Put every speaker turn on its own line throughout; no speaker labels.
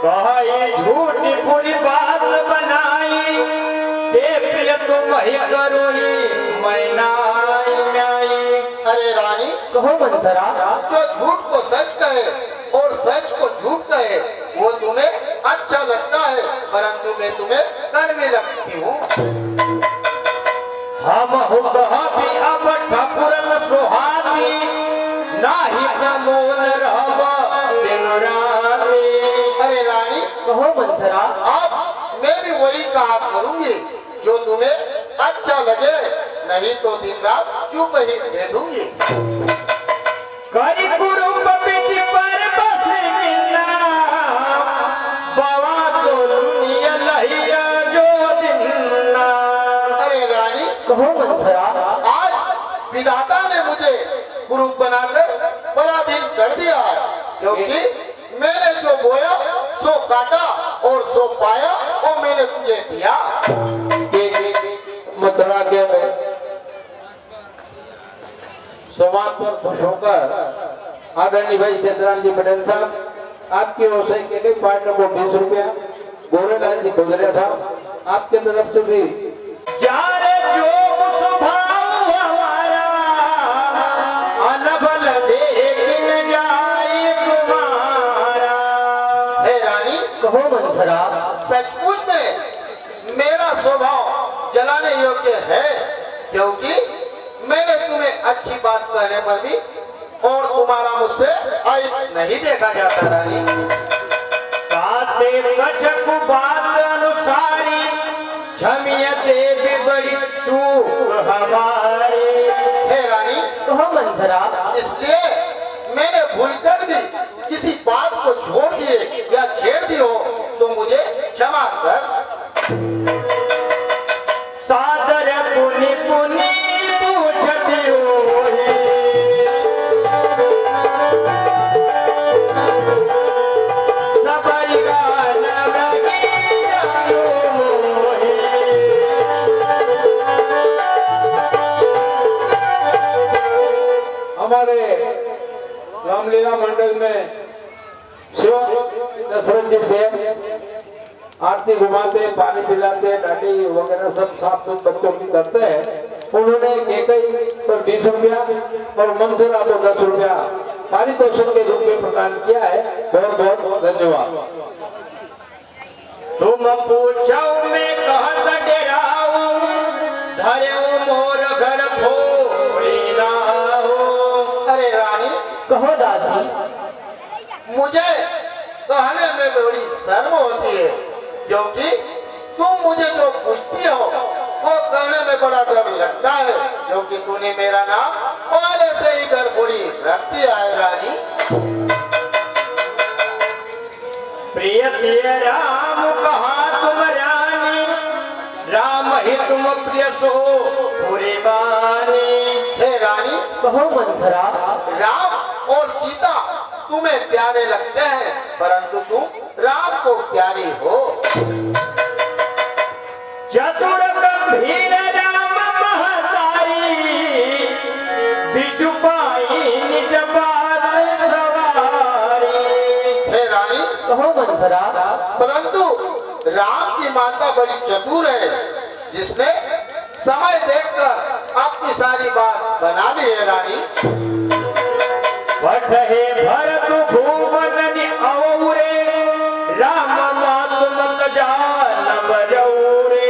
कही झूठी पूरी बात बनाई, प्रिय तुम ही करो ही मैनाई।
अरे रानी,
कहो मंथरा,
जो झूठ को सच कहे और सच को झूठ कहे वो तुम्हें अच्छा लगता है, परंतु मैं तुम्हें कड़वी लगती हूँ।
हम भी अब ठकुरन सुहाती, नाही मोल रहब दिन राती।
अरे रानी,
कहो मंथरा,
अब मैं भी वही कहा करूंगी जो तुम्हें अच्छा लगे, नहीं तो दिन रात चुप ही बैठूंगी।
करी कुरुम बिच पर बस मिलना, बवा सोलुनिया लहिया जो दिलना।
अरे रानी,
कहो मंथरा,
आज विधाता ने मुझे कुरूप बनाकर बड़ा दिन कर दिया है, क्योंकि मैंने जो बोया सो काटा और सो पाया वो मैंने तुझे दिया।
मथुरा के संवाद पर खुश होकर आदरणीय भाई चंद्राम जी पटेल साहब, आपकी ओर से के लिए पार्ट नंबर 20 रुपया, गोरेलाल जी गुजरिया साहब आपके तरफ से भी
जारे जो स्वभाव हमारा, अनबल देख न जाए तुम्हारा।
हे रानी,
कहो मंथरा,
सचमुच में मेरा स्वभाव जलाने योग्य है, क्योंकि मैंने तुम्हें अच्छी बात कहने पर भी और तुम्हारा मुझसे अहित नहीं देखा जाता। रानी,
काते कछक बात अनुसारी, झमिया देवी बड़ी चूक हमारी।
हे रानी,
कहो मंथरा,
इसलिए मैंने भूलकर भी किसी बात को छोड़ दिए या छेड़ दी हो तो मुझे क्षमा कर।
सादर पुनि पुनि पूछती होई, सबरी गान लगी जानो मोही।
हमारे रामलीला मंडल में शिव दशरथ जी से आरती घुमाते, पानी पिलाते, डांडी वगैरह सब साफ सुथ बच्चों की करते हैं। उन्होंने केकई पर 20 रुपया और मंथरा को 10 रुपया पारितोषिक के रूप में प्रदान किया है। बहुत बहुत धन्यवाद।
तुम पूछो मैं कहत डेराऊ, धरे मोर घर फोड़ी नाऊ।
अरे रानी,
कहो दादी,
मुझे कहने में बड़ी शर्म होती है, क्योंकि तुम मुझे जो पूछती हो वो कहने में बड़ा डर लगता है, क्योंकि तूने मेरा नाम पहले से ही गड़बड़ी रख दिया है। रानी,
प्रिय सिय राम कहा तुम रानी, राम ही तुम प्रिय सो पूरी बानी।
हे रानी,
कहो मंथरा,
राम और सीता तुम्हें प्यारे लगते हैं, परंतु तुम राम को प्यारी हो।
चतुर गंभीर राम महतारी, बिचु पाई निज बात सवारी।
हे रानी,
कहो मंथरा,
परंतु राम की माता बड़ी चतुर है, जिसने समय देखकर अपनी सारी बात बना ली है। रानी,
वठहे भरत भुवन औरे, राम मात मत जान बजौरे।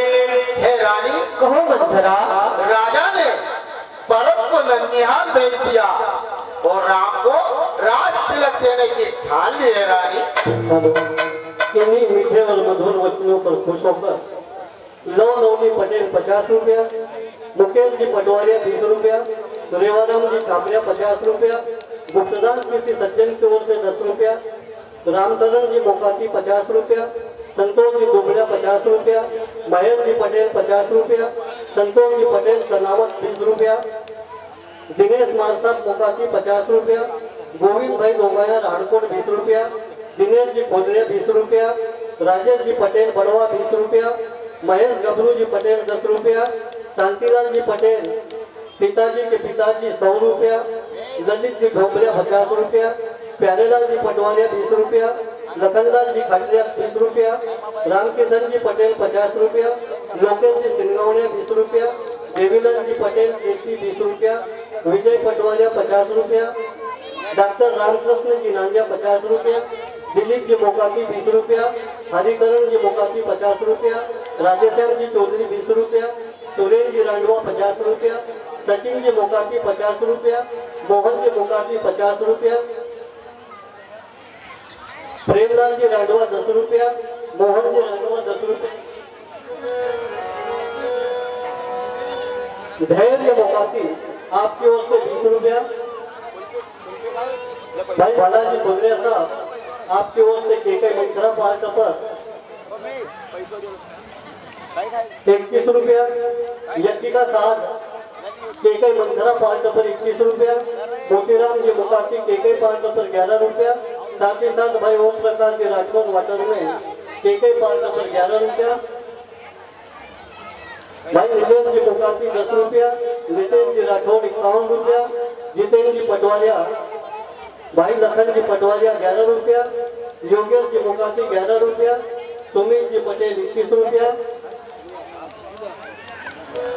हे रानी,
कहो मंथरा,
राजा ने भरत को ननिहाल भेज दिया और राम को राज तिलक देने की ठान ली है। रानी,
किन्हीं मीठे और मधुर वचनों पर खुश होकर नवनी पटेल 50 रुपया, मुकेश जी पटवारिया 20 रुपया, रेवाराम जी छापरिया 50 रुपया, गुप्तदान किसी सज्जन की ओर से 10 रुपया, रामचरण जी मोकाती 50 रुपया, संतोष जी दुबड़िया 50 रुपया, महेश जी पटेल 50 रुपया, संतोष जी पटेल तनावत 20 रुपया, दिनेश मानसाद मोकाती 50 रुपया, गोविंद भाई गोगाया राणकोट 20 रुपया, दिनेश जी खोदड़िया 20 रुपया, राजेश जी पटेल बड़वा 20 रुपया, महेश गबरू जी पटेल 10 रुपया, शांतिलाल जी पटेल पिताजी के पिताजी 100 रुपया, ललित जी ढोबलिया 50 रुपया, प्यारेलाल जी पटवारिया 20 रुपया, लखनलाल जी खटरिया 30 रुपया, रामकिशन जी पटेल 50 रुपया, लोकेश जी सिंगावड़िया 20 रुपया, देवीलाल जी पटेल 20 रुपया, विजय पटवारिया 50 रुपया, डॉक्टर रामकृष्ण जी नांदिया 50 रुपया, दिलीप जी मोकाती 20 रुपया, हरिकरण जी मोकाती 50 रुपया, राजेश्याम जी चौधरी 20 रुपया, सुरेन जी रांडवा 50 रुपया, सचिन जी मोकाती 50 रुपया, मोहन जी मोकाती 50 रुपया, प्रेमलाल जी रांडवा 10 रुपया, मोहन जी रांडवा 10 रुपया, धैर्य मोकाती आपकी ओर से 20 रुपया, भाई बालाजी बुगरिया साहब आपकी ओर से केके मंत्रा पार्ट पर 21 रुपया, यज्ञिका साहब केके मंत्रा पार्ट पर 21 रुपया, मोतीराम जी मुकाती केके पार्ट पर 11 रुपया, साथ ही साथ भाई ओम प्रकाश जी राजकोट वाटर में केके पार्ट पर 11 रुपया, भाई नितेन जी मुकाती 10 रुपया, नितेन जी राठौड़ 51 रुपया, जितेन जी पटवारिया, भाई लखन जी पटवारिया 11 रुपया, योगेश जी मुकाती 11 रुपया, सुमित जी पटेल 21 रुपया,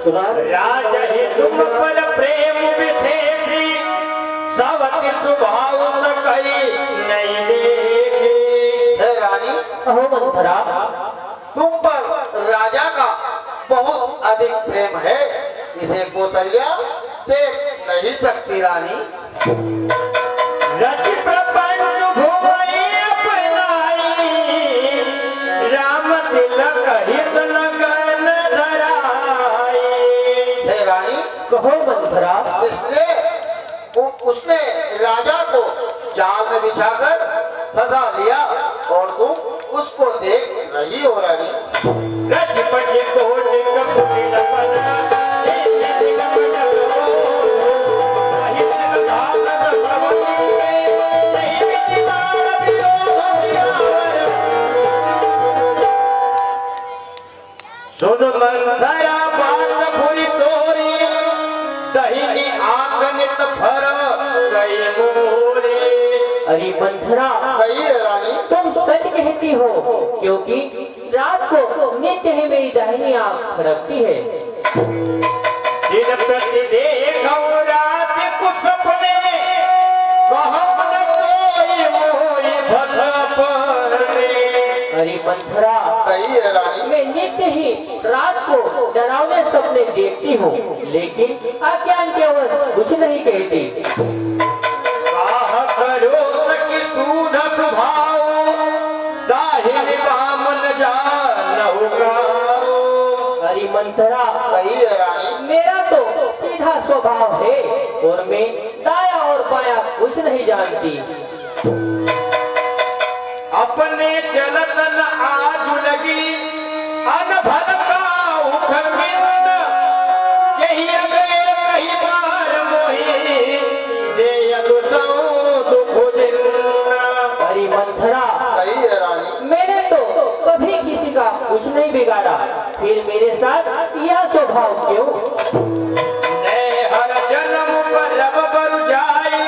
राजहि तुम पर प्रेम विशेषी सवति स्वभाव सकई नहीं देखे।
हे रानी,
अहो मंथरा,
तुम पर राजा का बहुत अधिक प्रेम है, इसे कौशल्या देख नहीं सकती रानी।
रच प्रपंच भुवई अपनाई, राम तिलक हित लगन धराई।
हे रानी,
कहो मंथरा,
उसने राजा को जाल में बिछाकर फंसा लिया और तुम उसको देख रही हो रानी।
रच पच कोटि कपुटिल पना, सुन मंथरा बात भूरी तोरी, दहिनी आंख नित भर गई मोरी।
अरे मंथरा,
कही है रानी,
तुम सच कहती हो, क्योंकि रात को नित्य ही मेरी दाहिनी आंख फड़कती है।
दिन प्रति देखो रात को सपने, कहो न कोई मोई भसपने।
अरे मंथरा,
कही है रानी,
मैं नित्य ही रात को डरावने सपने देखती हूँ, लेकिन अज्ञान के वश कुछ नहीं कहती।
काह करो सखी सूध स्वभाव, दाहिनी बामन जानहु गाओ।
अरे मंथरा,
कही है रानी,
मेरा तो सीधा स्वभाव है और मैं दाया और बाया कुछ नहीं जानती।
अपने चलत न आज लगी, अनभल का उखंगिन, यही अगले कही बार मोही, दे दुसो दुख दिन।
अरे मंथरा,
कही है रानी,
मैंने तो कभी किसी का कुछ नहीं बिगाड़ा, फिर मेरे साथ यह स्वभाव क्यों?
ने हर जन्म पर रब बरु जाई,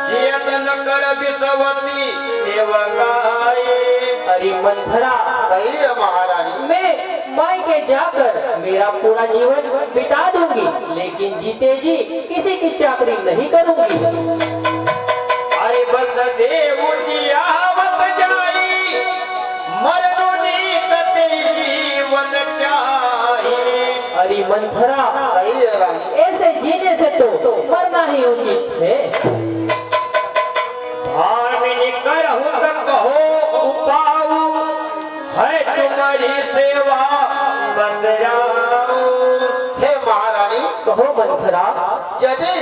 जियत न कर बिसवती सेवकाई।
अरे मंथरा,
कही है महारानी,
मैं मायके जाकर मेरा पूरा जीवन बिता दूंगी, लेकिन जीते जी किसी की चाकरी नहीं करूंगी।
अरे बस देव जियावत जाई, मरदुनी कते जीवन चाहिए।
अरे मंथरा,
कही है रानी,
ऐसे जीने से तो मरना ही उचित है।
भामिनी करहु त कहो उपाऊ, है तुम्हारी सेवा बस जाऊं।
हे महारानी,
कहो मंथरा,
यदि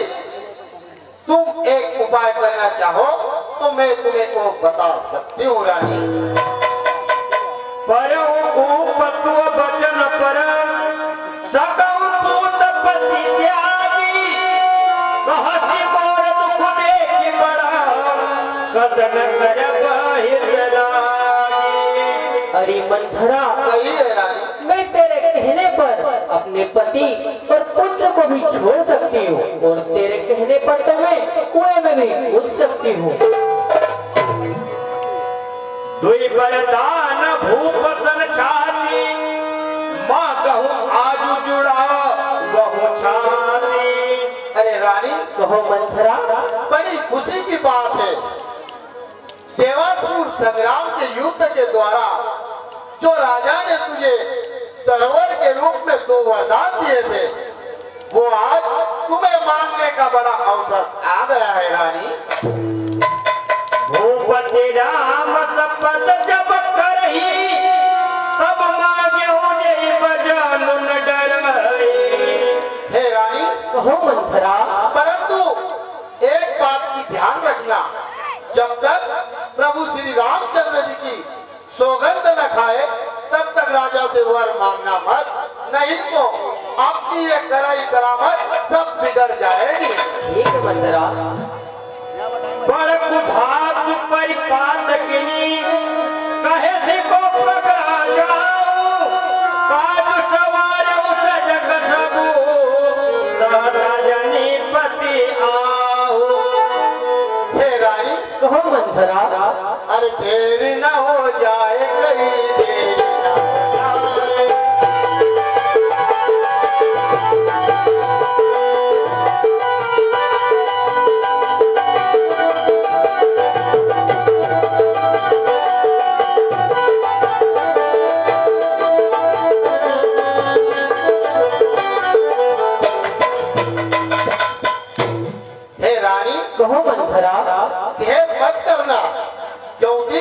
तुम एक उपाय करना चाहो तो मैं तुम्हें को बता सकती हूँ रानी।
परहु बचन पर सकौ पूत पति त्यागी, कहति मोर दुख देखि बड़ा, कसन करब हृदय लागी।
अरे मंथरा,
कही है रानी,
मैं तेरे कहने पर अपने पति और पुत्र को भी छोड़ सकती हूँ, और तेरे कहने पर तो मैं कुएं में भी कूद सकती हूँ।
दुई बरदान भूप सन छाती माँ कहूँ आज जुड़ा बहु छाती।
अरे रानी,
कहो मंथरा।
बड़ी खुशी की बात है। देवासुर संग्राम के युद्ध के द्वारा जो राजा ने तुझे तरवर के रूप में 2 वरदान दिए थे, वो आज तुम्हें मांगने का बड़ा अवसर आ गया है रानी।
भूपति राम शपथ जब करही तब मांगे उन्हें बजालु न डरई।
हे रानी,
कहो मंथरा।
परंतु एक बात की ध्यान रखना, जब तक प्रभु श्री रामचंद्र जी की सौगंध न खाए तब तक राजा से वर मांगना मत, नहीं तो आपकी ये कराई करामत सब बिगड़ जाएगी।
ठीक है मंथरा।
बड़ कुठात परिपात किनी कहे थे को पकड़ा जाओ काज सवार उस जग सबू सहता जनी पति आओ।
हे रानी,
कहो मंथरा।
अरे देर न हो जाए, कहीं देर न हो जाए। हे रानी,
कहो मंथरा।
भेद मत करना, क्योंकि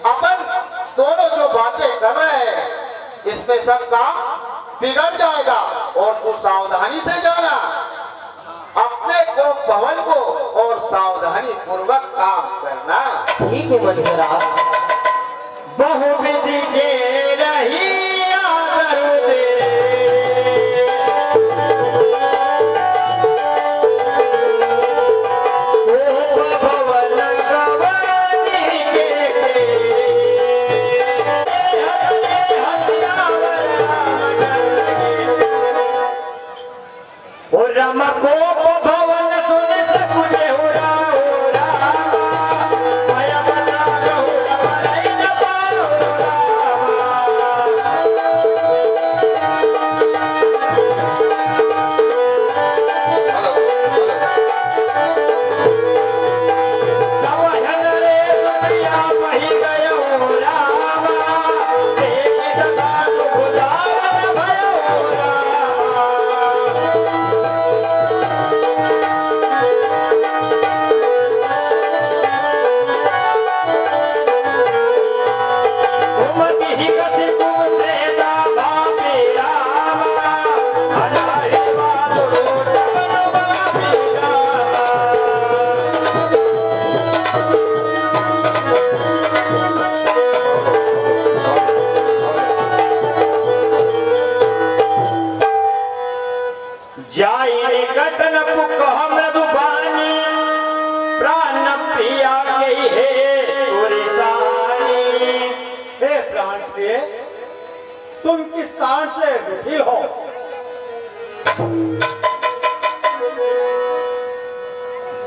अपन दोनों जो बातें कर रहे हैं इसमें सब काम बिगड़ जाएगा। और तू सावधानी से जाना, अपने को भवन को और सावधानी पूर्वक काम करना।
ठीक है मंथरा।
बहुविधि जे रही आदर दे भवन गवानी के ओ रम को भवन सुन सकुले हो रामा माया बता गौरा भलाई न पाओ रामा। कवहन रे दुनिया बही गयो रामा देख जगा गुजार भयो रामा। घुमती ही गति घूमते दादा मेरा हजारे बादलो जगन बाबीरा। जाई निकटन पुक मृदुबानी प्राण प्रिया के हे तुरसानी।
हे प्राण प्रिय, तुम किस कारण से दुखी हो?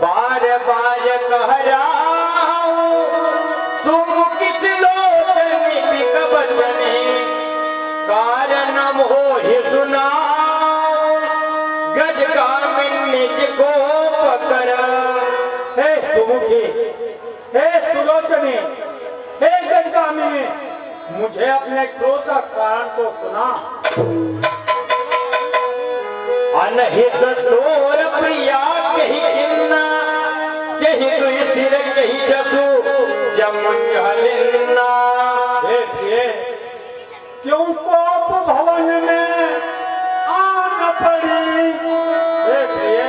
बार बार कह रहा हूँ तुम किस लोचन पिक बचने कारण मोहि सुनाओ गज गामिन निज को पकड़।
हे सुमुखी, हे सुलोचनी, हे गजगामिनी, मुझे अपने क्रोध का कारण तो सुना।
अनहित तोर प्रिया कही किन्ना कही दुई सिर कही जसु जमु चहलिन्ना।
हे प्रिय, क्यों कोप भवन में आन पड़ी? हे प्रिय,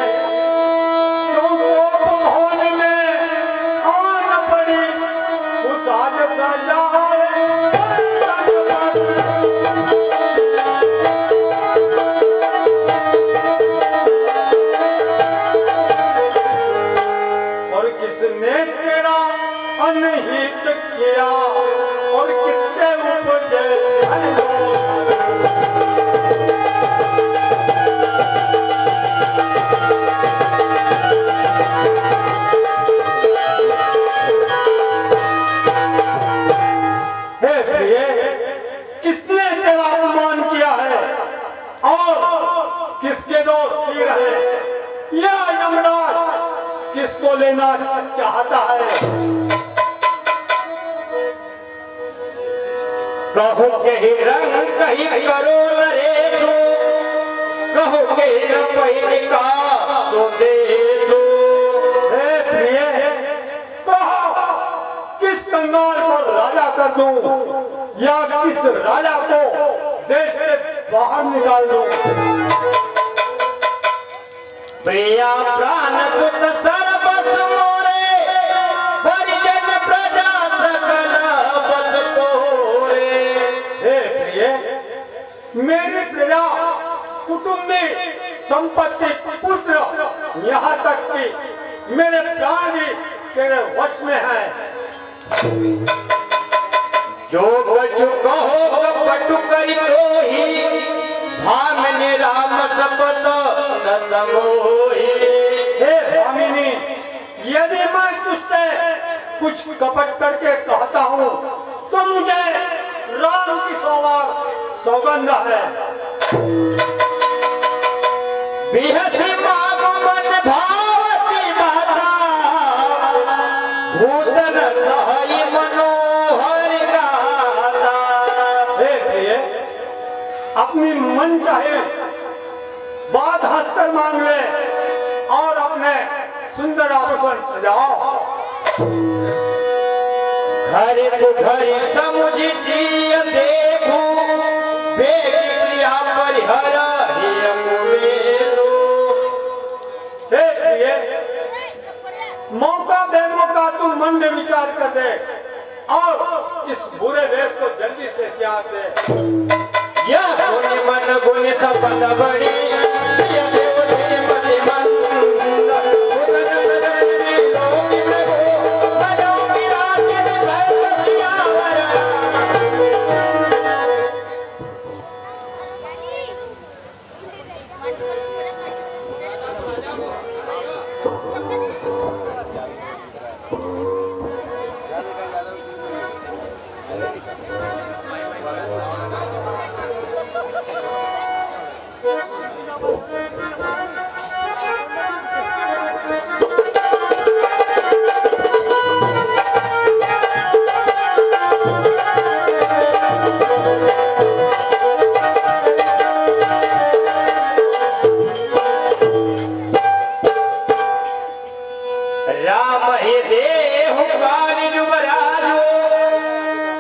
क्यों कोप भवन में आन पड़ी? उस आज सजाए और किसने तेरा अनहित किया और किसके उपजे
हे प्रिय, किसने तेरा अपमान किया है और किसके दो सिर है? या यमराज किसको लेना चाहता है? कहो के रंग कहीं करो नरेशो, कहो के न पहले का तो देशो। हे प्रिय, कहो किस कंगाल को राजा कर दूं या किस राजा को देश से बाहर निकाल दूं? प्रिया प्राण सुत सर्वस्व मोरे, परिजन प्रजा सकल बस तोरे। हे प्रिय, मेरी प्रजा, कुटुंबी, संपत्ति, पुत्र, यहाँ तक कि मेरे प्राण भी तेरे वश में है। जो कछु कहो कपटु करी तो ही, भामिनी राम शपथ सतमोही। हे भामिनी, यदि मैं तुझसे कुछ कपट करके कहता हूँ तो मुझे राम की सौगंध है। बिहसी मागो मन भावती माता, भूषण सहाय मनोहर गाता। हे प्रिय, अपनी मन चाहे बात हंसकर मांग ले और अपने सुंदर आभूषण सजाओ। घरे को घरे समुझ जिय देखो, बेग प्रिया परिहर हियम मेरो। हे प्रिय, मौका बेमौका तू मन में विचार कर दे और इस बुरे वेश को जल्दी से त्याग दे। यह सुनि मन गुण सपद बड़ी, यह देव तेरे पति मंद, उदर बदरी लोक में हो, बनो विराजन भय सियावर। राम हे देहु काली युवराजो,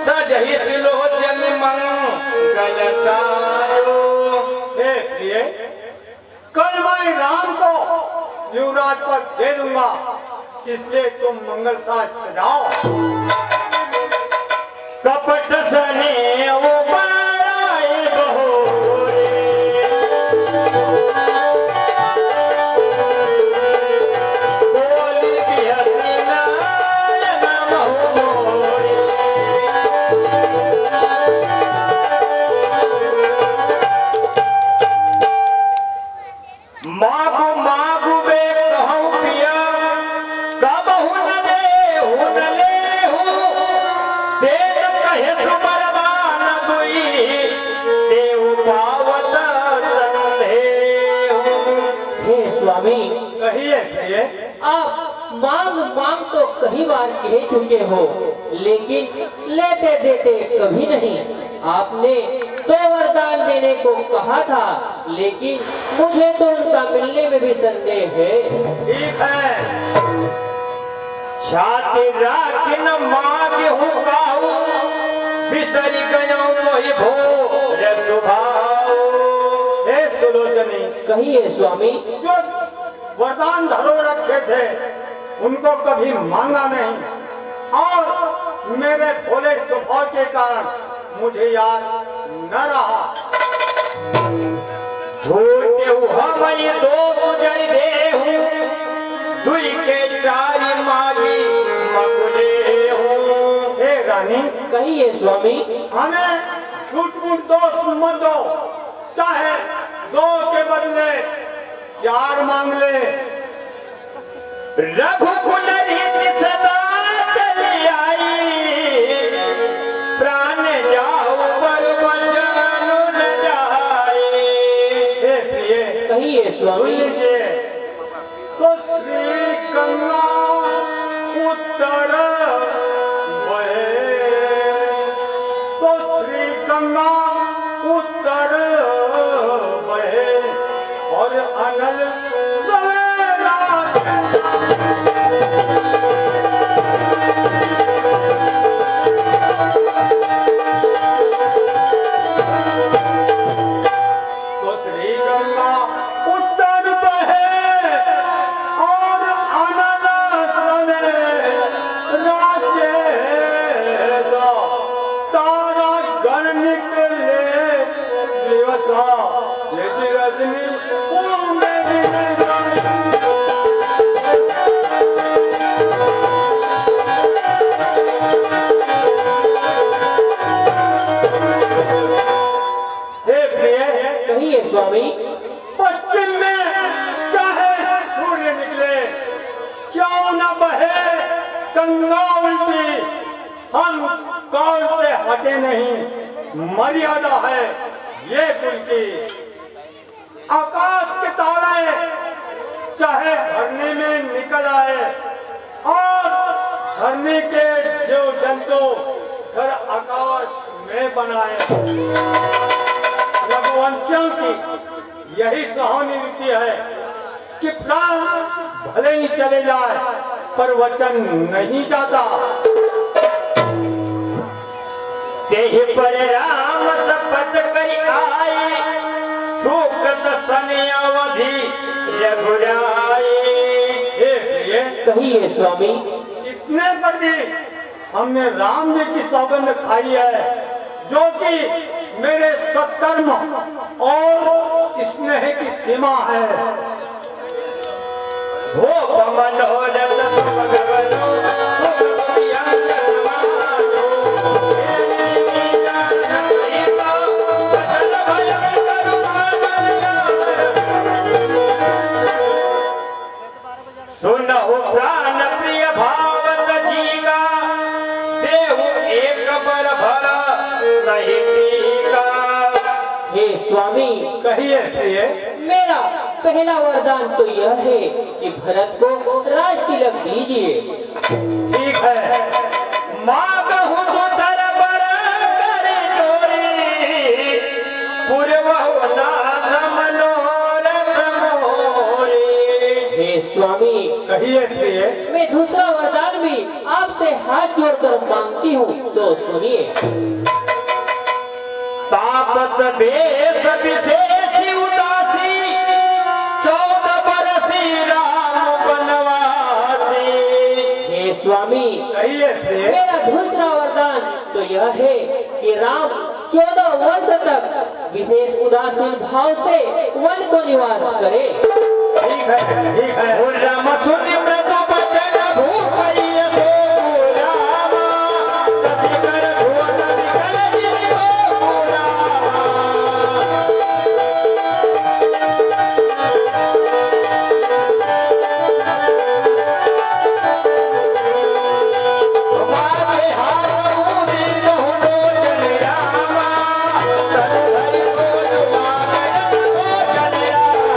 सजहि त्रिलोचन मंगल सारो। हे प्रिय, कल मैं राम को युवराज पर दे दूंगा, इसलिए तुम मंगल साज सजाओ। कपट सने वो बड़ाई बहोरे, बोली बिहसी नायन महोरे। मागु मागु बे कहूँ पिया, कबहु न देहु न लेहु, देव कहे सुबरदान दुई, देव पावत संदेहु।
हे स्वामी,
कहिए कहिए।
आप मांग मांग तो कई बार कह चुके हो, लेकिन लेते देते कभी नहीं। आपने तो वरदान देने को कहा था, लेकिन मुझे तो उनका मिलने में भी संदेह है।
ठीक है, छाती राखी न मांगे हूँ काहू, बिसरी गयो मोहि भोर सुभाओ। हे सुलोचनी,
कहिए स्वामी।
जो वरदान धरो रखे थे उनको कभी मांगा नहीं, और मेरे भोले स्वभाव के कारण मुझे याद न रहा। झूठे हम ये दो जन देहु, दुई के चारि मागी मकुले हूँ। हे रानी,
कहिए स्वामी।
हमें झूठ मूठ दोस्त मत दो, चाहे दो के बदले चार मांग ले। रघुकुल रीति सदा चली आई, प्राण
स्वामी।
लीजिए तो श्री गंगा उत्तर बहे, तो श्री गंगा उत्तर बहे और अनल सवेरा। तो श्री गंगा उत्तर बहे और अनल सवेरा चेता, तारा गण निकले दिवसा, यदि रजनी पूर्णे दिवसा। हे प्रिय,
कहिए स्वामी।
पश्चिम में चाहे सूर्य निकले, क्यों न बहे गंगा उल्टी, हम कौन से हटे नहीं, मर्यादा है ये कुल की। आकाश के तारे चाहे धरनी में निकल आए और धरनी के जीव जंतु घर आकाश में बनाए। रघुवंशियों की यही सहानी रीति है कि प्राण भले ही चले जाए पर वचन नहीं जाता। देह पर राम शपथ कर आए, सुकृत सन अवधि रघुराए।
कहिए स्वामी।
इतने पर भी हमने राम जी की सौगंध खाई है, जो कि मेरे सत्कर्म और स्नेह की सीमा है। हो मनोरथ सुख भगवनो, सुनहु प्राण प्रिय भावत जी का, देहु एक बर भर नहीं टीका।
हे स्वामी,
कहिए प्रिय।
मेरा पहला वरदान तो यह है कि भरत को राज तिलक दीजिए।
ठीक है, मांगहु तो तरबर करे चोरी, पूर्वहु नाथ मनोरथ मोरे।
हे स्वामी,
कहिए प्रिय।
मैं दूसरा वरदान भी आपसे हाथ जोड़कर मांगती हूँ, तो सुनिए।
तापस बेश विशेष उदासी, 14 बरसी राम बनवासी।
हे स्वामी,
कहिए प्रिय।
मेरा दूसरा वरदान तो यह है कि राम 14 वर्ष तक विशेष उदासीन भाव से वन को निवास करे।
ठीक है, ठीक है। राम सुनि मृदु बचन भूपैया को राम, सति कर भुवन निकल जिमि को राम। वाजे हाथ मुनि बहु लोचन रामा, तनु हरि बोल वागन लोचन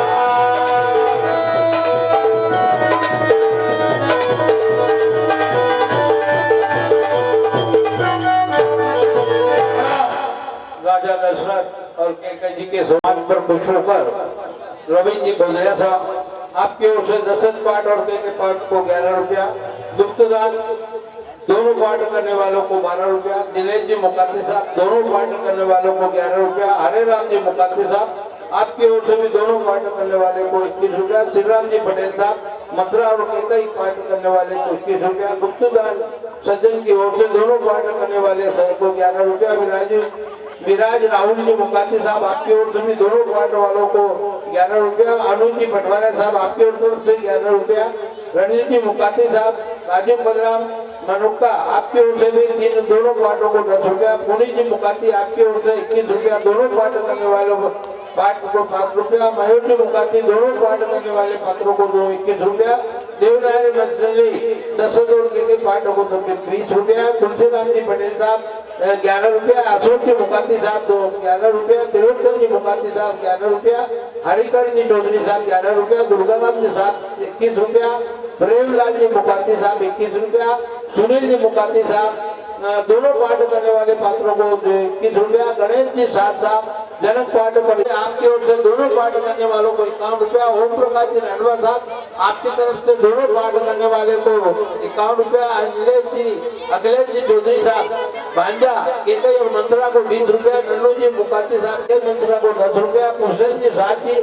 राजा दशरथ और कैकेयी जी के समाज पर खुश होकर रविंद्र जी गोदरिया साहब आपकी ओर से दशरथ पाठ और कैकेयी पाठ को 11 रुपया, गुप्तदान दोनों पाठ करने वालों को 12 रुपया, दिनेश जी मुकाती साहब दोनों पाठ करने वालों को 11 रुपया, हरे राम जी मुकाती साहब आपकी ओर से भी दोनों पाठ करने वाले को 21 रुपया, श्री राम जी पटेल साहब मथुरा और कैकेयी पाठ करने वाले को 21 रुपया, गुप्तदान सज्जन की ओर से दोनों पाठ करने वाले को 11 रुपया, विराज राहुल जी मुकाती साहब आपकी ओर से भी दोनों पाठ वालों को 11 रुपया, अनुज जी पटवारा साहब आपकी ओर से 11 रुपया, रणजीत जी मुकाती साहब, राजू बलराम मनुक्का आपकी ओर से भी दोनों पाठों को 10 रुपया, पुनीत जी मुकाती आपकी ओर से 21 रुपया, दोनों पाठ करने वालों को पाठ को 5 रुपया, मयूर जी मुकाती दोनों पाठ करने वाले पात्रों को 21 रुपया, देवनारायण मछली 10 जोड़ के पाठों को 20 रुपया, तुलसीराम जी पटेल साहब 11 रुपया अशोक जी मुकाती साहब 11 रुपया, त्रिलोचन जी मुकाती साहब 11 रुपया, हरिकरण जी चौधरी साहब 11 रुपया, दुर्गाराम जी साहब 21 रुपया, प्रेमलाल जी मुकाती साहब 21 रुपया, सुनील जी मुकाती साहब दोनों पाठ करने वाले पात्रों को 21 रुपया, गणेश जी साहब जनक पाठ कर आपकी ओर से दोनों पाठ करने वालों को 51 रुपया, ओम प्रकाश जी नडवा साहब आपकी तरफ से दोनों पाठ करने वाले को 51 रुपया, अखिलेश जी चौधरी साहब भांजा केतई और मंत्रा को 20 रुपया, नन्नू जी मुकाती साहब के मंत्रा को 10 रुपया, पुरुषोत्तम जी साहब जी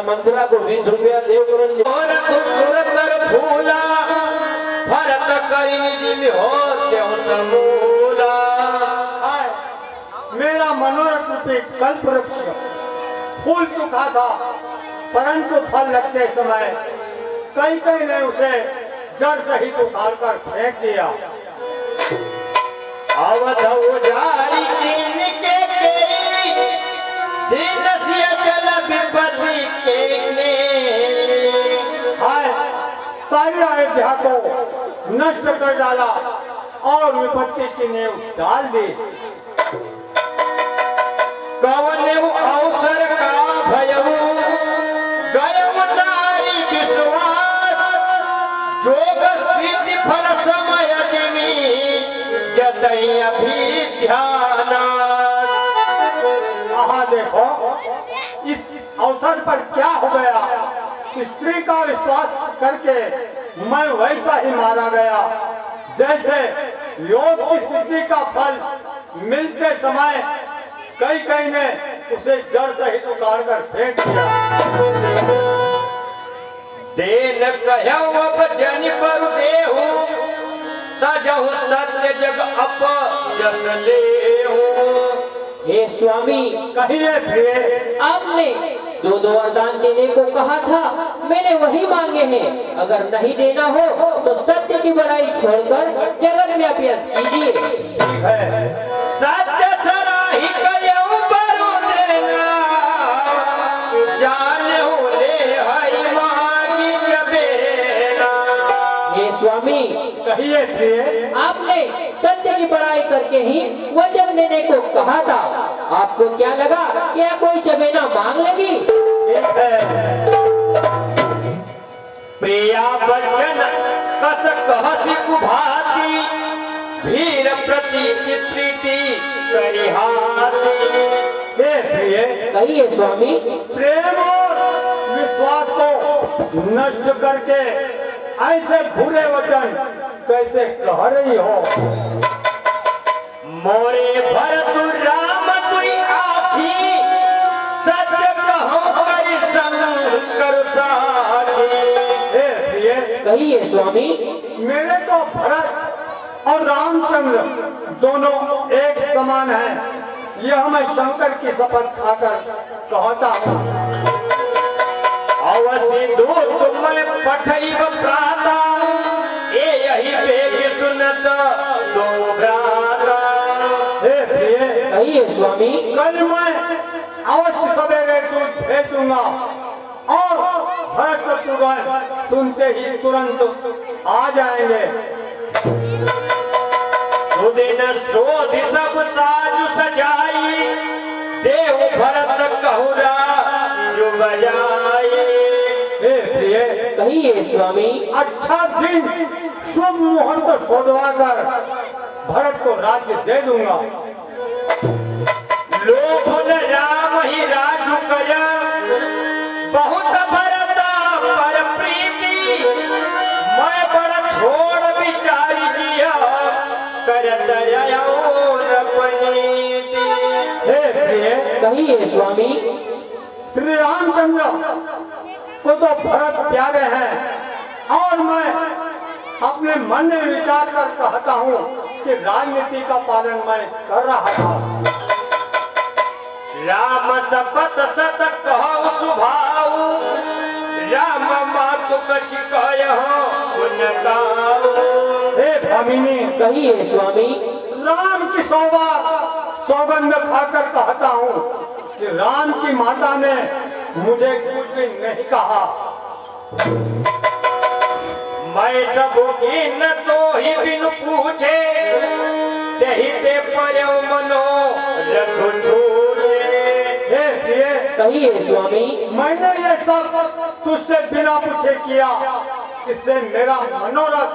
मंत्रा को 20 रुपया, देवकरण जी
और खूबसूरत फूला भरत करी में हो देव समूला।
मेरा मनोरथ रूपी कल्प वृक्ष फूल चुका था, परंतु फल लगते समय कई कई ने उसे जड़ सहित उखाड़ कर फेंक दिया।
अवध उजारी कीन के केरी दिन से जल विपत्ति के
हाय, सारी अयोध्या को नष्ट कर डाला और विपत्ति की नींव डाल दी।
कवन अवसर का भयऊ गयव नारी विश्वास जोग सिद्धि फल समय जमी जतई अभी ध्यान।
देखो इस अवसर पर क्या हो गया, स्त्री का विश्वास करके मैं वैसा ही मारा गया जैसे योग की सिद्धि का फल मिलते समय कई कई ने उसे जड़ सहित उतार कर फेंक दिया।
देन कहऊ अब जन पर देहु तजहु सत्य जग अप जस लेहु।
हे स्वामी,
कहिए प्रिय,
आपने दो वरदान देने को कहा था, मैंने वही मांगे हैं। अगर नहीं देना हो तो सत्य की बड़ाई छोड़कर जगत में अभ्यास कीजिए।
सत्य सराही कयऊ बरु देना जानहु ले हरि मांगी जबेना।
हे स्वामी,
कहिए प्रिय,
आपने सत्य की बड़ाई करके ही वचन देने को कहा था। आपको क्या लगा क्या कोई जबेना मांग लगी?
प्रिया बचन कस कहति कुभाती भीर प्रति की प्रीति करिहाती।
हे प्रिय,
कहिए स्वामी।
प्रेम और विश्वास को नष्ट करके ऐसे बुरे वचन कैसे कह रही हो?
मोरे भरत राम तुई आखी सत्य कहो करि शंकर साथी।
हे प्रिय,
कहिए स्वामी।
मेरे तो भरत और रामचंद्र दोनों एक समान हैं, यह मैं शंकर की शपथ खाकर कहता हूँ।
अवधि दूत मैं पठैब प्राता ए यही बेग सुनत दो भ्राता।
हे प्रिय,
कहिए स्वामी।
कल मैं अवश्य सवेरे दूध भेज दूंगा और भरत शत्रुघ्न सुनते ही तुरंत आ जाएंगे।
सुदिन शोधि सब साज सजाई देव भरत कहुरा जो बजाई।
हे प्रिय,
कहिए स्वामी।
अच्छा दिन शुभ मुहूर्त शोधवा कर भरत को राज्य दे दूंगा।
लोभ न राम ही राजु कर बहुत भरत पर प्रीति मैं बड़ा छोड़ विचारी दिया करत रहो पनीति।
हे प्रिय,
कहिए स्वामी।
श्री रामचंद्र को तो भरत प्यारे हैं और मैं अपने मन में विचार कर कहता हूँ कि राजनीति का पालन मैं कर रहा था।
राम सपत सत कहु सुभाऊ राम मातु कछ कहु गुण गाऊ।
हे भामिनी,
कहिए स्वामी।
राम की सौगंध खाकर कहता हूँ कि राम की माता ने मुझे कुछ भी नहीं कहा।
मैं सब की न तो ही बिन पूछे तेहि ते पर्यो मनो रथ छूटे।
हे प्रिय,
कहिए स्वामी।
मैंने ये सब तुझसे बिना पूछे किया, इससे मेरा मनोरथ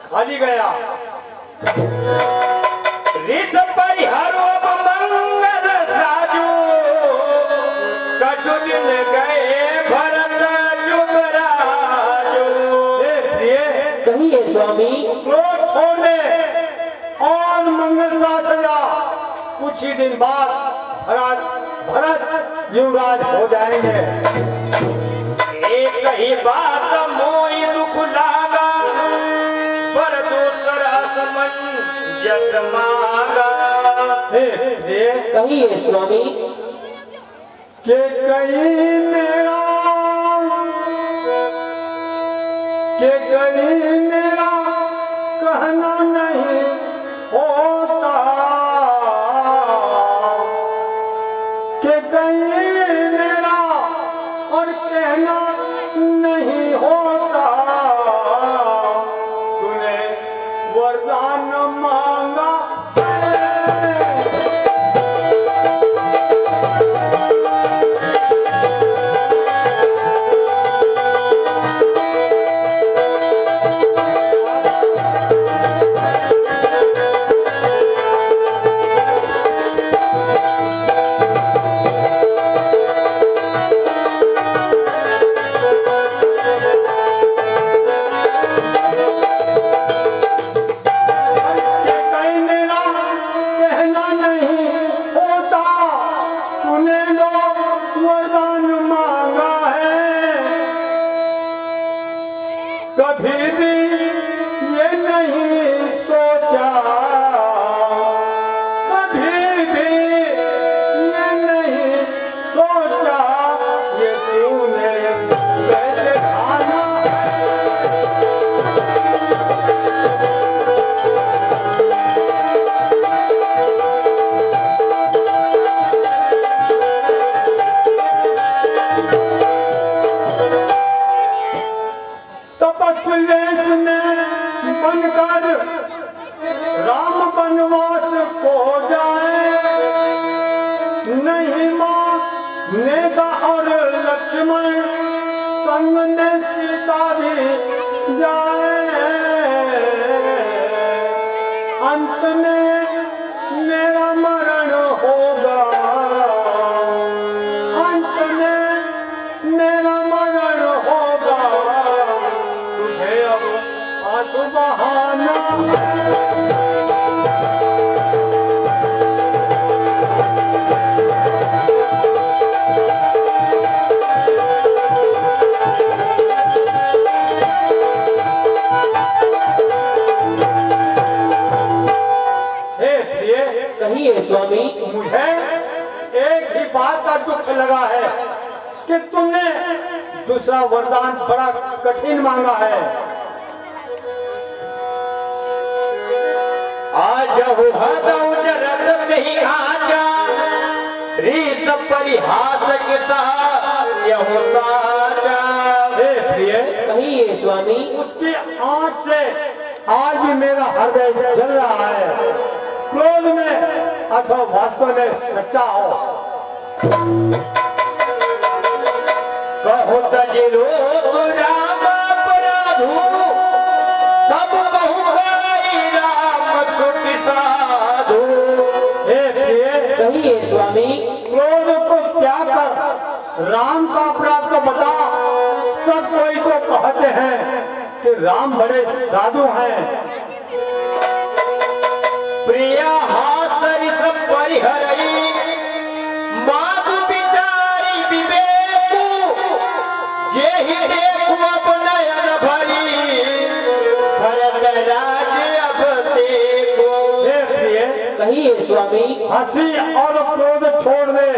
खाली गया।
ऋष परिहारो मंगल साजू, कछु दिन गए भरत जुगराजू।
हे प्रिय,
कहिए स्वामी।
क्रोध छोड़ दे और मंगल साथ सजा। कुछ ही दिन बाद भरत युवराज हो जाएंगे।
एक ही बात मोहि दुख लागा, पर दूसरा समंजस मांगा।
हे प्रिय,
कहिए स्वामी।
के कहीं मेरा कहना नहीं होता, के कहीं मेरा और कहना नहीं होता। तूने वरदान मांगा कभी भी ये नहीं सोचा, कभी भी ये नहीं सोचा, ये तूने कैसे खाना तपस्वेश में बनकर राम वनवास को जाए, नहीं मानेगा और लक्ष्मण संग में सीता भी जाए। अंत में मेरा मरण होगा, अंत में मेरा मरण होगा, तुझे अब आंसू बहाना
कहिए स्वामी।
मुझे एक ही बात का दुख लगा है कि तुमने दूसरा वरदान बड़ा कठिन मांगा है।
आज हदौ जरत नहीं आजा, रीत परिहास के साथ यहु साजा।
हे प्रिय,
कहिए स्वामी।
उसकी आंख से आज भी मेरा हृदय जल रहा है। क्रोध में अथवा वास्तव में सच्चा हो,
कहो तजिरो राम अपराधु, सब कहु भाई राम सुखी साधु।
हे प्रिय,
कहिए स्वामी।
क्रोध को त्याग कर राम का अपराध को बता। सब कोई तो कहते हैं कि राम बड़े साधु हैं।
प्रिया हासरि सब परिहरई, माधु विचारी विवेकु, जेहि देखु अब नयन भरी, भरत राज अब देखो।
हे प्रिय,
कहिए स्वामी।
हंसी और क्रोध छोड़ दे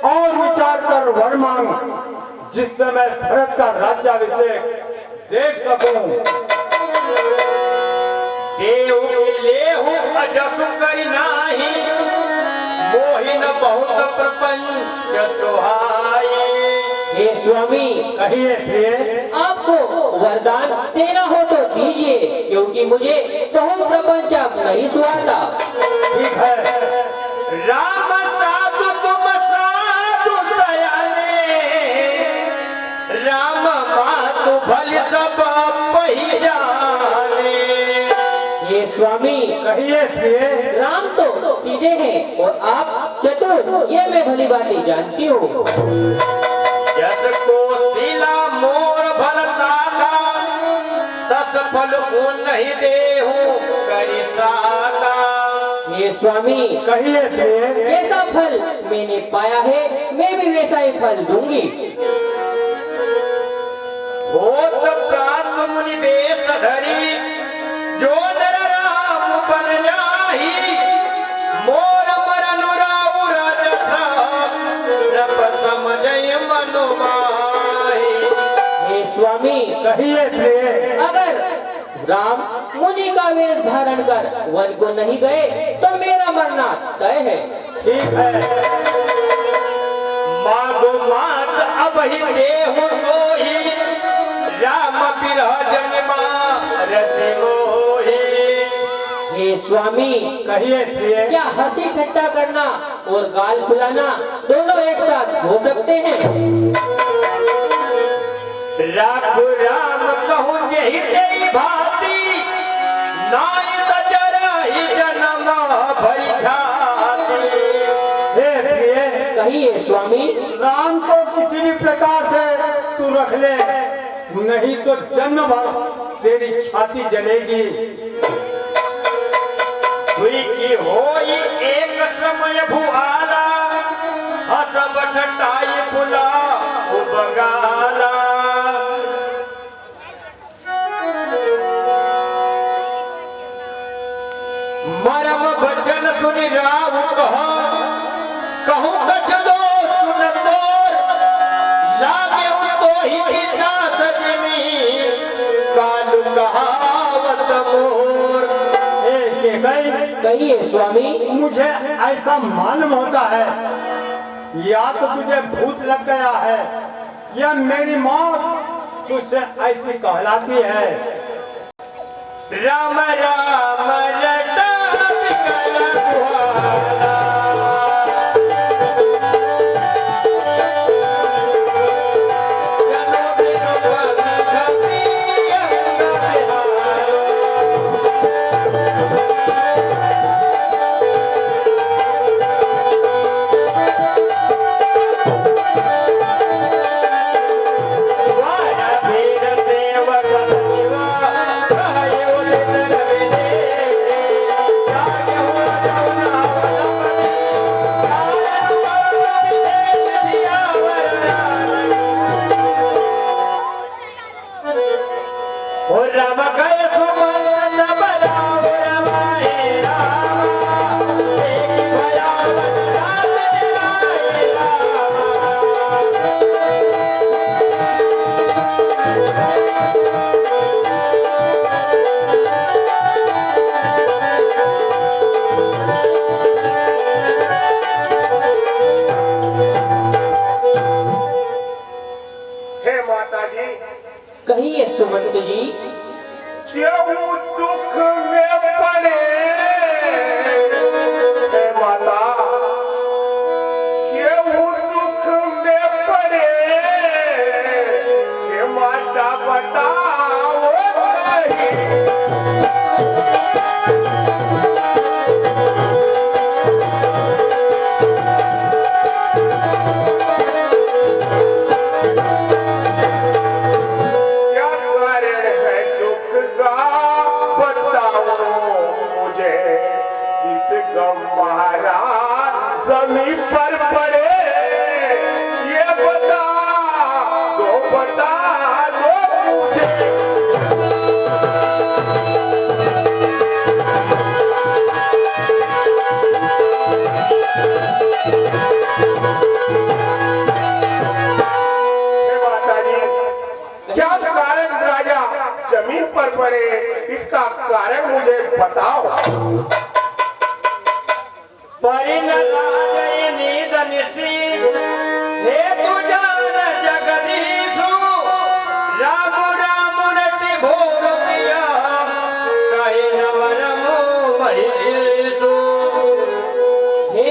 और विचार कर वर मांग, जिससे मैं भरत का राज्याभिषेक देख सकूं।
देव लेहु अजसु करि नाही, मोहिन बहुत प्रपंच सोहाई।
हे स्वामी,
कहिए प्रिय,
आपको वरदान देना हो तो दीजिए। इसलिए क्योंकि मुझे बहुत प्रपंच नहीं सुहाता।
ठीक है।
राम साधु तुम साधु सयाने, राम मातु भल सब पही जाने।
ये स्वामी
कहिए प्रिय।
राम तो सीधे हैं और आप चतुर, ये मैं भली बात जानती हूँ।
जस को सिला मोर भल साधा, दस फल को नहीं देहूं करि साधा।
ये स्वामी
कहिए प्रिय।
जैसा फल मैंने पाया है मैं भी वैसा ही फल दूंगी।
होत प्रात मुनि वेश धरी, जो नर राम बन जाहि। मोर मरन राउ राजथा, नप समझय मनु माहि।
हे स्वामी
कहिए प्रिय।
अगर राम मुनि का वेश धारण कर वन को नहीं गए तो मेरा मरना तय है।
ठीक है।
मागो मात अब ही देहु मोहि, राम बिरह जन्मा रति मोहि।
हे स्वामी
कहिए प्रिय।
क्या हंसी ठट्टा करना और गाल फुलाना दोनों एक साथ हो सकते हैं?
राखु राम कहूँ यही तेरी भांति, नाई तजरहि जन्म भई छाती।
हे प्रिय।
कहिए स्वामी।
राम को किसी भी प्रकार से तू रख ले, नहीं तो जन्म भर तेरी छाती जलेगी।
हुई की होई एक समय भुआला, हसब ठटाई बुला बगाला। मरम वचन सुनि राम कहूँ कछ दो सुन तोर, लागे तो ही पिता सजनी, कालू कहावत मोर।
कहिए स्वामी।
मुझे ऐसा मालूम होता है या तो तुझे भूत लग गया है या मेरी मौत तुझसे ऐसी कहलाती है।
राम राम रटा विकल बुहाला, जनो बिनु पग धपी अंग बिहारो। वारा वीर देवक शिवा, कहे उदित रवि देव। जागे हुआ जमुना वनपति, जाए दुआर विदेश सियावर राम। ओ राम गए सुमंत बराव रमाए राम, एक भयावन रात जलाए राम। हे माता जी,
कहिए सुमंत जी।
क्यों दुख में पड़े। हे माता, क्यों दुख में पड़े। हे माता बताओ सही। क्या कारण है दुख का, बताओ मुझे। इस गम महारा जमीन पर पड़े, ये बता दो मुझे। हे माता जी, क्या कारण राजा जमीन पर पड़े, इसका कारण मुझे बताओ। हे तू जान जगदीशु, राम राम रटि भोर पिया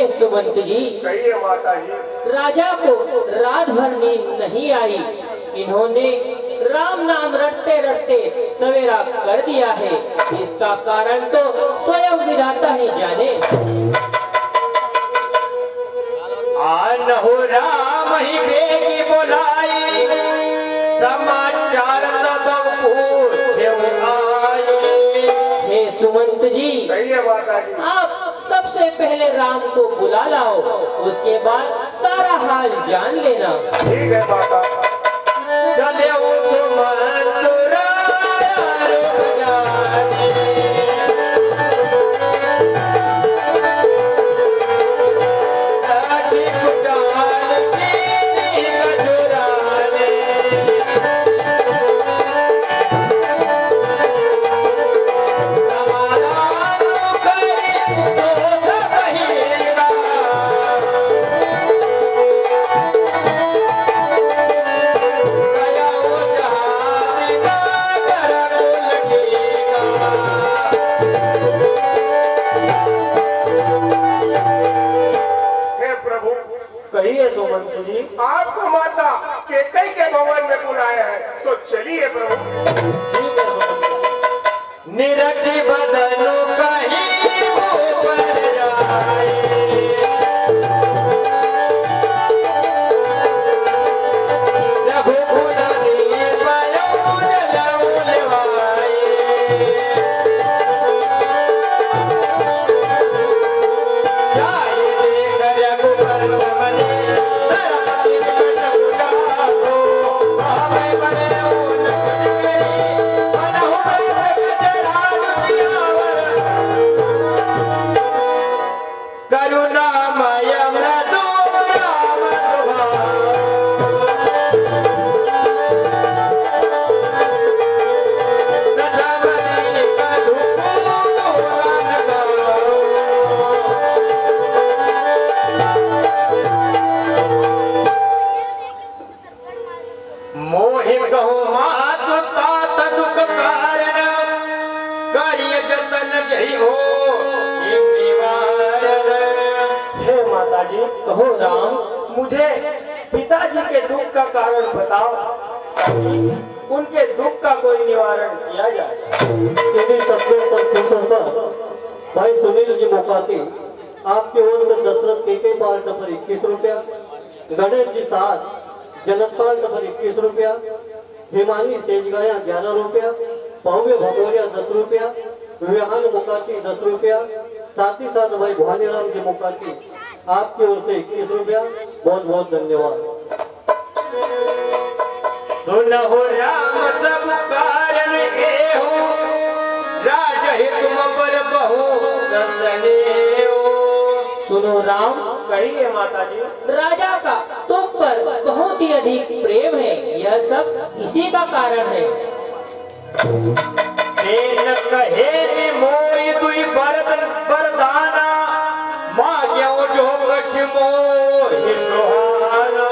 सुमंत जी,
कहिए माता जी।
राजा को रात भर नींद नहीं आई। इन्होंने राम नाम रटते रटते सवेरा कर दिया है। इसका कारण तो स्वयं विधाता ही जाने।
आनहु राम ही बेगी बोलाई, समाचार तब पूछे आए।
हे सुमंत जी,
कहिए माता जी।
आप सबसे पहले राम को बुला लाओ, उसके बाद सारा हाल जान लेना।
ठीक है माता। चले वो सुमंतुरा
कहिए सुमंत जी।
आपको माता केकई के भवन में बुलाया है, सो चलिए प्रभु।
ठीक है सुमंत।
निरखी बदनो कहीं ऊपर जाए, रघुकुल पयोज लौलवाए। जाए देख रघुबर मने, सरपति कटुका को, भावे बने उन कुछ गई, मनहु में गजराज दियावर। करुणामय मृदु राम स्वभाव, रजमनी कधुकूल गाओ। मोहि कहूँ मातु तात दुख कारण, करिय जतन जहि हो निवारण।
हे माता जी,
कहो राम।
मुझे पिताजी के दुख का कारण बताओ, ताकि उनके दुख का कोई निवारण किया जाए।
यदि सत्य सब खुश होकर भाई सुनील जी मोकाती आपकी ओर से दशरथ के पार नंबर 21 रुपया, गणेश जी साथ जनकपाल नंबर 21 रुपया, हिमानी सेजगाया 11 रुपया, भव्य भगोरिया 10 रुपया, विहान मोकाती 10 रुपया, साथ ही साथ भाई भानीराम जी मोकाती आपकी ओर से 21 रुपया। बहुत बहुत धन्यवाद।
सुनहु राम सब कारण एहु, राजहि तुम पर बहु दसनेऊ।
सुनो राम,
कहिए माता जी।
राजा का तुम पर बहुत ही अधिक प्रेम है। यह सब इसी का कारण है।
तेन कहे मोई दुई वरदाना, मांग्यो जो कछ मोहि सुहाना।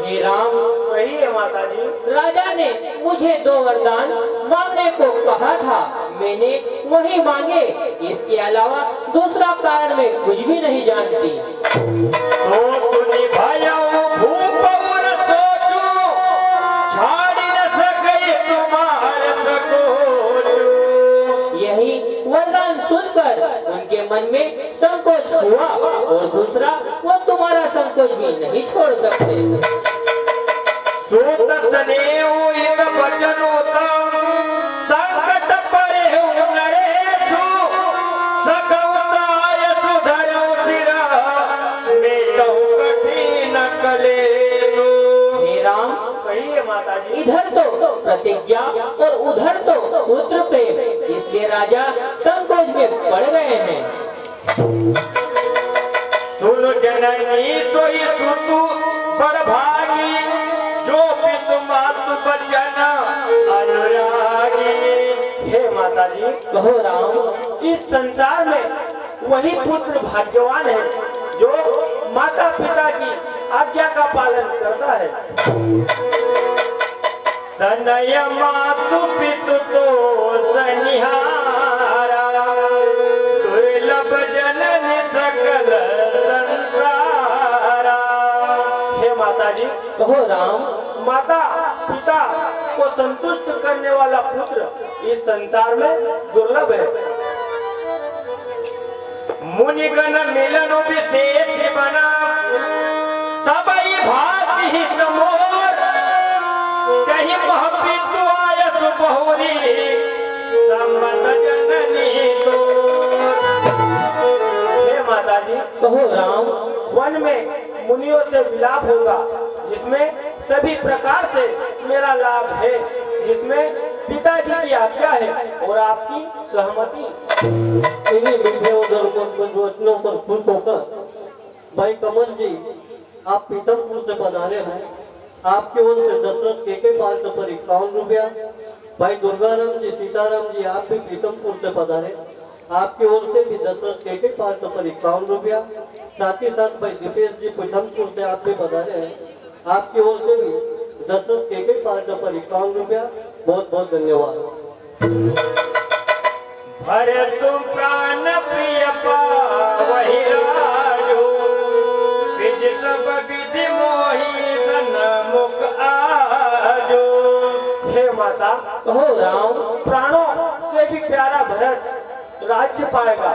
हे राम,
कहिए माता जी।
राजा ने मुझे 2 वरदान मांगने को कहा था, मैंने वही मांगे। इसके अलावा दूसरा कारण मैं कुछ भी नहीं जानती।
तो सुनि भयो भूप और सोचू, छाड़ी न सके तुम्हार सकोचू।
यही वरदान सुनकर उनके मन में संकोच हुआ, और दूसरा वो तुम्हारा संकोच भी नहीं छोड़ सकते।
सूत सनेऊ इत वचनोत्तम, संकट परेहु नरेशु, सकउताय सुधरउ सिरा, मेटहु कठिन कलेशु।
हे राम,
कहिए माता जी।
इधर तो प्रतिज्ञा और उधर तो पुत्र प्रेम, इसलिए राजा संकोच में पड़ गए हैं।
सुन जननी सोई सुतु बड़ भागी, जो पितु मातु बचन अनुरागी।
हे माता जी।
कहो राम,
इस संसार में वही पुत्र भाग्यवान है जो माता पिता की आज्ञा का पालन करता है।
तनय मातु पितु तो सनिहारा, दुर्लभ जननी सकल माताजी।
कहो राम।
माता पिता को संतुष्ट करने वाला पुत्र इस संसार में दुर्लभ है।
मुनिगण मिलन विशेष बना सबई भांति हित मोर कहीं महपितु आयस बहुरी सम्मत जननी तो।
हे माताजी,
कहो राम।
वन में मुनियों से विलाप होगा जिसमें सभी प्रकार से मेरा लाभ है, जिसमें पिताजी की आज्ञा है और आपकी सहमति।
इन्हीं मीठे और वचनों पर खुश होकर भाई कमल जी आप पीतमपुर से पधारे हैं। आपकी ओर से दशरथ के पार्ट पर 51 रुपया। भाई दुर्गाराम जी सीताराम जी आप भी पीतमपुर से पधारे, आपकी ओर से भी दशरथ के पार्ट पर 51 रुपया। साथ ही साथ भाई दीपेश जी पीतमपुर से आप भी पधारे हैं, आपकी ओर से भी दशरथ के पार्ट पर 51 रुपया। बहुत बहुत धन्यवाद।
भरे तुम प्राण प्रिय पावहि राजो विधि सब विधि मोहि धन मुख आजो।
हे माता,
कहो राम।
प्राणों से भी प्यारा भरत राज्य पाएगा।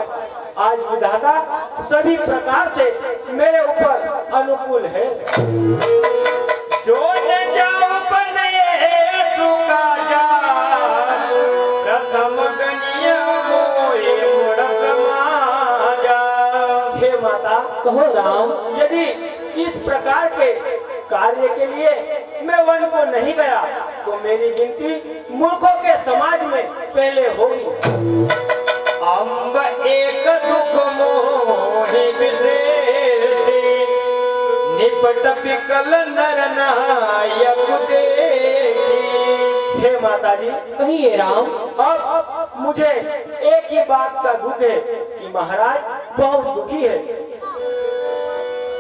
आज विधाता सभी प्रकार से मेरे ऊपर अनुकूल है।
जो न जाओ बने सुका जा प्रथम गनिय मोहि मुड़ समाजा।
हे माता,
कहो राम।
यदि इस प्रकार के कार्य के लिए मैं वन को नहीं गया तो मेरी गिनती मूर्खों के समाज में पहले होगी।
अम्ब एक दुख मोहि विशेषी निपट विकल नर नायक देखी।
हे माता जी,
कहिए राम।
अब मुझे एक ही बात का दुख है कि महाराज बहुत दुखी है।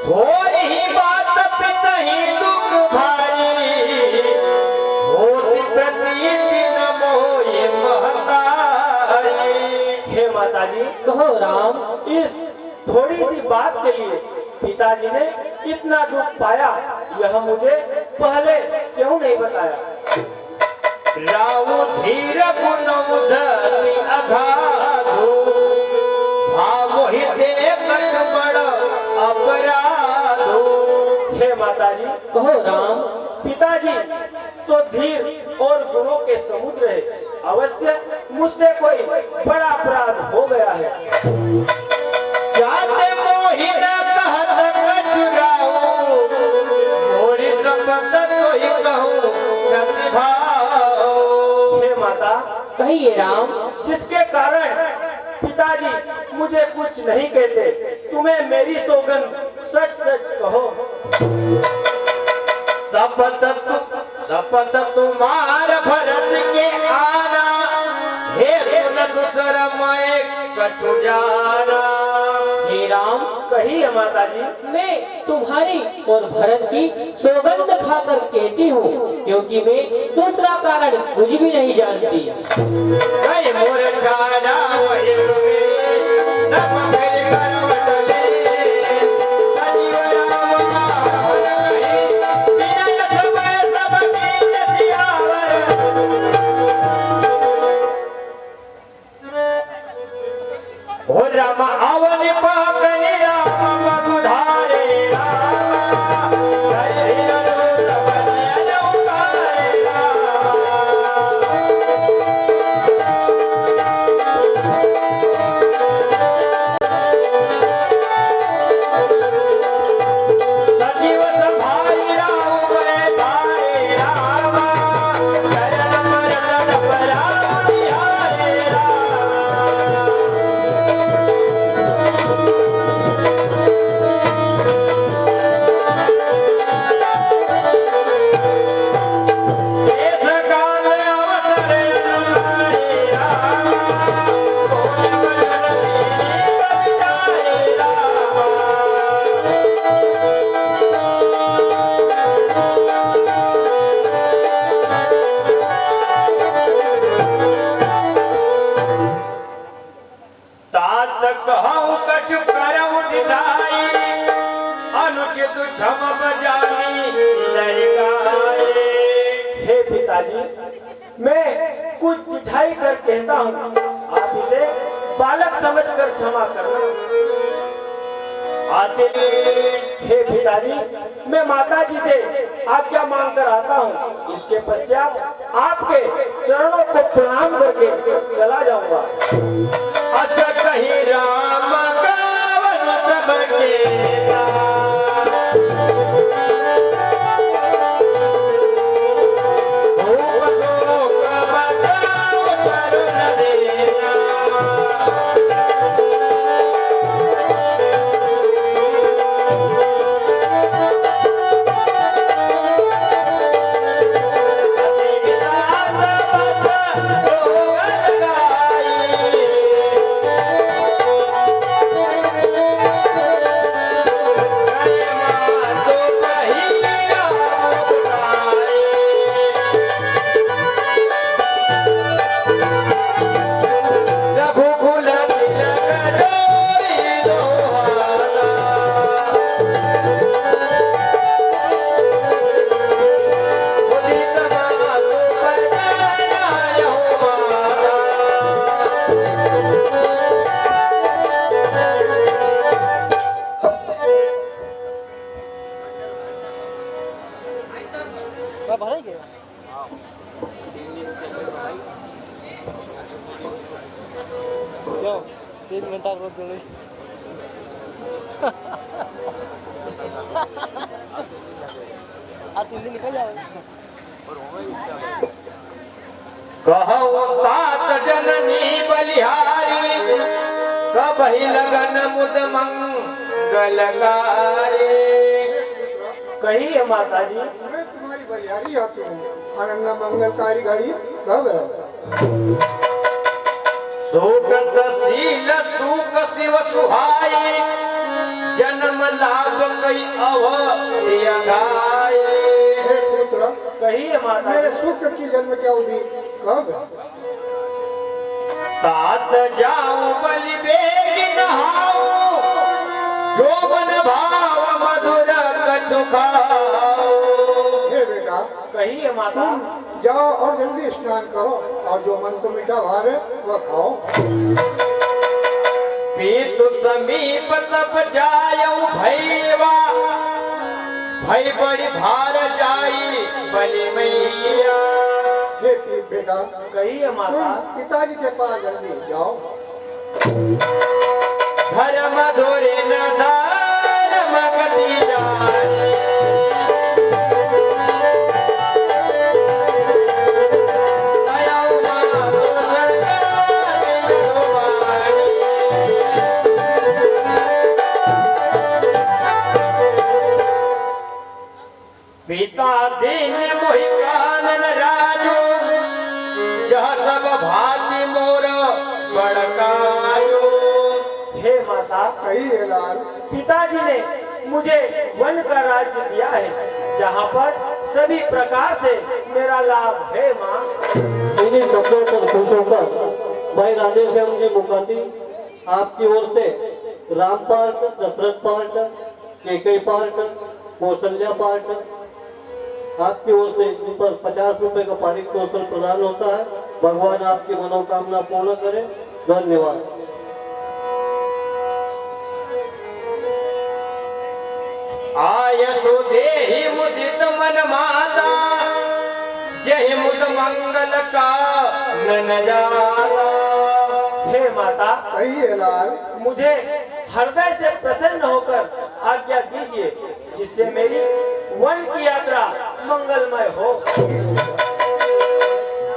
थोड़ी बात पितहि दुख भारी होति प्रतिदिन मोहि महतारी।
हे माता जी,
कहो राम।
इस थोड़ी सी बात के लिए पिताजी ने इतना दुख पाया, यह मुझे पहले क्यों नहीं बताया।
रावु धीर गुण उधरि अगाधो भावहि देखत बड़ अपराधो।
हे माता जी,
कहो राम।
पिताजी तो धीर और गुणों के समुद्र है, अवश्य मुझसे कोई बड़ा अपराध हो गया है।
जाते मोहि न कहत कछुराऊ मोरि संबंध तोहि कहूँ क्षति भाऊ।
हे माता,
कहिए राम।
जिसके कारण पिताजी मुझे कुछ नहीं कहते, तुम्हें मेरी सौगंध सच सच कहो।
शपथ तुम्हार भरत के आना हे पुन दूसर मैं कछु जाना।
हे राम।
कहिए माता जी।
मैं तुम्हारी और भरत की सौगंध खाकर कहती हूँ, क्योंकि मैं दूसरा कारण कुछ भी नहीं जानती।
कई मोर छाया वही रुके नम मेरे करवट ले सजीव राम हर कही बिरल समय सब कीन सियावर। हो राम अवन पाकनि राम बगुधारे राम हरि हरो तपन उकारे राम। सजीव संभारी राम बड़े धारे राम शरण मरण राम निहारे राम। देश काल अवसर अनुसारे राम कोई वचन तेरी बचाए राम। तात कहूँ कछु करऊँ दिधाई अनुचित क्षम बजानी
पिताजी, मैं कुछ जिठाई कर कहता हूँ, आप इसे बालक समझकर क्षमा करना। आते हे पिताजी, मैं माता जी से आज्ञा मांग कर आता हूँ। इसके पश्चात आपके चरणों को प्रणाम करके चला जाऊंगा।
अच्छा कहीं राम गावन सबके कहो तात जननी बलिहारी कबहि लगन मुद मंगलकारी।
कहिए माता जी।
मैं तुम्हारी बलिहारी आती हूँ। आनंद मंगलकारी घड़ी कब है?
सुगत शील सुख शिव सुहाई जन्म लाभ कई अवधि
हे पुत्र,
कहिए माता
मेरे
जी।
सुख की जन्म की अवधि कब है?
तात जाऊं बलि बेग नहाऊं जो मन भाव मधुर कछु खाओ।
हे बेटा,
कहिए माता।
जाओ और जल्दी स्नान करो और जो मन को मीठा भावे वह खाओ।
पीतु समीप तब जायऊ भैवा भई बड़ी भार जाई बलि मैया।
हे बेटा,
कहिए माता।
तुम पिताजी के पास जल्दी जाओ।
धर्म धोरे न धर्म गति जाने दयाऊ मातो सरकार निरुवाणी। पिता दीन मोहि कानन राजो जह सब भांति मोर बड़कायो।
हे माता।
कहिए लाल।
पिताजी ने मुझे वन का राज्य दिया है, जहाँ पर सभी प्रकार से मेरा लाभ है माँ।
इन्हीं शब्दों पर खुश होकर भाई राधेश्याम जी मुखर्जी आपकी ओर से Ram Park, Dashrath Park, Kaikeyi Park, Kaushalya Park आपकी ओर से इन पर 50 रुपए का पारित कौशल प्रदान होता है। भगवान आपकी मनोकामना पूर्ण करे। धन्यवाद।
आयसो देहि मुदित मन माता जय मुद मंगल का नन जाता।
हे माता।
कहिए लाल।
मुझे हृदय से प्रसन्न होकर आज्ञा दीजिए, जिससे मेरी वन की यात्रा मंगलमय हो।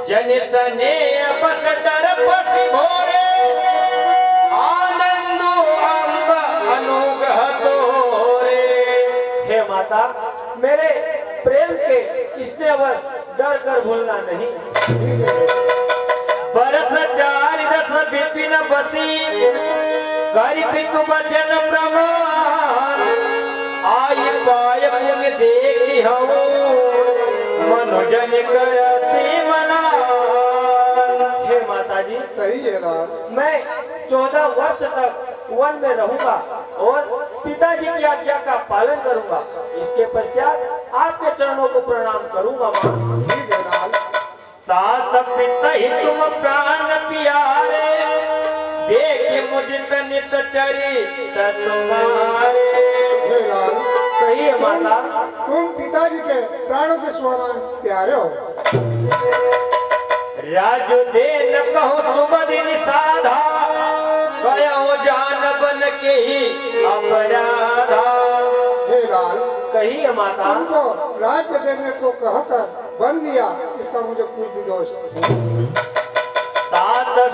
जन सने बस डर पसी भोरे आनंदो अंब अनुग्रह तोरे।
हे माता, मेरे प्रेम के स्नेहवश डर कर भूलना नहीं।
बरस चारि दस विपिन बसी करि पितु बचन प्रमाण आई पाय पुन देखी हूँ मनोजन करती मना।
हे माता जी।
कहिए लाल।
मैं 14 वर्ष तक वन में रहूंगा और पिताजी की आज्ञा का पालन करूंगा। इसके पश्चात आपके चरणों को प्रणाम करूंगा माँ।
ठीक है लाल।
तात पिता ही तुम प्राण प्यारे, देखे मुझ नित चरित तुम्हारे।
हे लाल,
कहिए माता।
तुम पिताजी के प्राणों के समान प्यारे हो।
राजू दे न कहो तुम दिन साधा, कहो जान बन के ही अपराधा।
हे लाल,
कहिए माता।
तुमको राज्य देने को कहकर बन दिया, इसका मुझे कोई भी दोष नहीं।